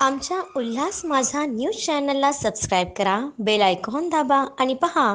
आमच्या उल्हास माझा न्यूज चॅनलला सबस्क्राईब करा, बेल आयकॉन दाबा आणि पहा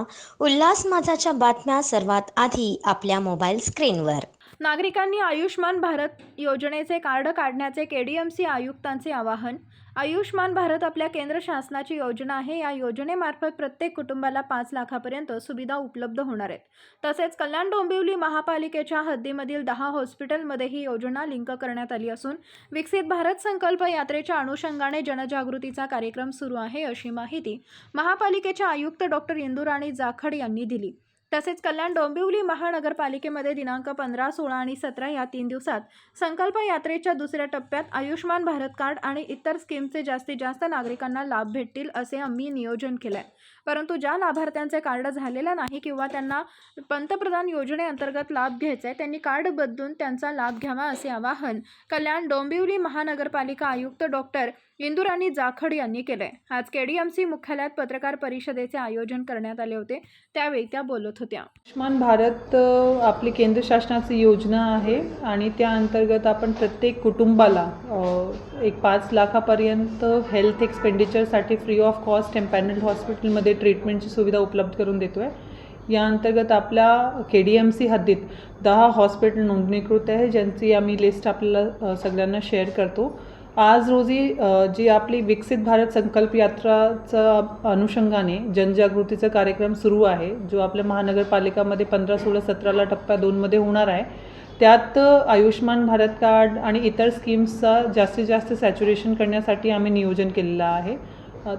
उल्हास माझाच्या बातम्या सर्वात आधी आपल्या मोबाईल स्क्रीनवर. नागरिकांनी आयुष्मान भारत योजनेचे कार्ड काढण्याचे केडीएमसी आयुक्तांचे आवाहन. आयुष्मान भारत आपल्या केंद्र शासनाची योजना आहे. या योजनेमार्फत प्रत्येक कुटुंबाला 5 लाखापर्यंत सुविधा उपलब्ध होणार आहेत. तसेच कल्याण डोंबिवली महापालिकेच्या हद्दीमधील 10 हॉस्पिटलमध्ये ही योजना लिंक करण्यात आली असून विकसित भारत संकल्प यात्रेच्या अनुषंगाने जनजागृतीचा कार्यक्रम सुरू आहे, अशी माहिती महापालिकेच्या आयुक्त डॉक्टर इंदुराणी जाखड यांनी दिली. तसेच कल्याण डोंबिवली महानगरपालिकेमध्ये दिनांक 15, 16 आणि 17 या 3 दिवसात संकल्प यात्रेच्या दुसऱ्या टप्प्यात आयुष्मान भारत कार्ड आणि इतर स्कीमचे जास्तीत जास्त नागरिकांना लाभ भेटतील असे आम्ही नियोजन केले आहे. परंतु ज्या लाभार्थ्यांचे कार्ड झालेले नाही किंवा त्यांना पंतप्रधान योजनेअंतर्गत लाभ घ्यायचा आहे त्यांनी कार्ड बदलून त्यांचा लाभ घ्यावा, असे आवाहन कल्याण डोंबिवली महानगरपालिका आयुक्त डॉक्टर इंदुराणी जाखड यांनी केले. आज केडीएमसी मुख्यालयात पत्रकार परिषदेचे आयोजन करण्यात आले होते, त्यावेळी त्या बोलत होत्या. आयुष्मान भारत आपली केंद्र शासनाची योजना आहे आणि त्या अंतर्गत आपण प्रत्येक कुटुंबाला एक 5 लाखापर्यंत हेल्थ एक्सपेंडिचरसाठी फ्री ऑफ कॉस्ट एम्पॅनल्ड हॉस्पिटलमध्ये ट्रीटमेंटची सुविधा उपलब्ध करून देतो आहे. या अंतर्गत आपल्या KDMC हद्दीत 10 हॉस्पिटल नोंदणीकृत आहे, ज्यांची आम्ही लिस्ट आपल्याला सगळ्यांना शेअर करतो. आज रोजी जी आपली विकसित भारत संकल्प यात्राचा अनुषंगाने जनजागृतीचा कार्यक्रम सुरू आहे, जो आपल्या महानगरपालिकामध्ये 15, 16, 17 टप्प्या 2मध्ये होणार आहे. त्यात आयुष्मान भारत कार्ड आणि इतर स्कीम्सचा जास्तीत जास्त सॅच्युरेशन करण्यासाठी आम्ही नियोजन केलेलं आहे.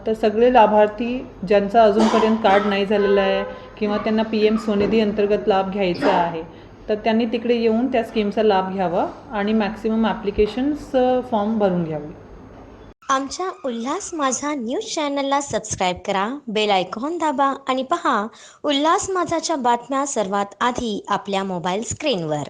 तर सगळे लाभार्थी ज्यांचा अजूनपर्यंत कार्ड नाही झालेलं आहे किंवा त्यांना PM स्वनिधी अंतर्गत लाभ घ्यायचा आहे, तर त्यांनी तिकडे येऊन त्या स्कीमचा लाभ घ्यावा आणि मॅक्सिमम ॲप्लिकेशन्स फॉर्म भरून घ्यावे. आमच्या उल्हास माझा न्यूज चॅनलला सबस्क्राईब करा, बेल आयकॉन दाबा आणि पहा उल्हास माझाच्या बातम्या सर्वात आधी आपल्या मोबाईल स्क्रीनवर.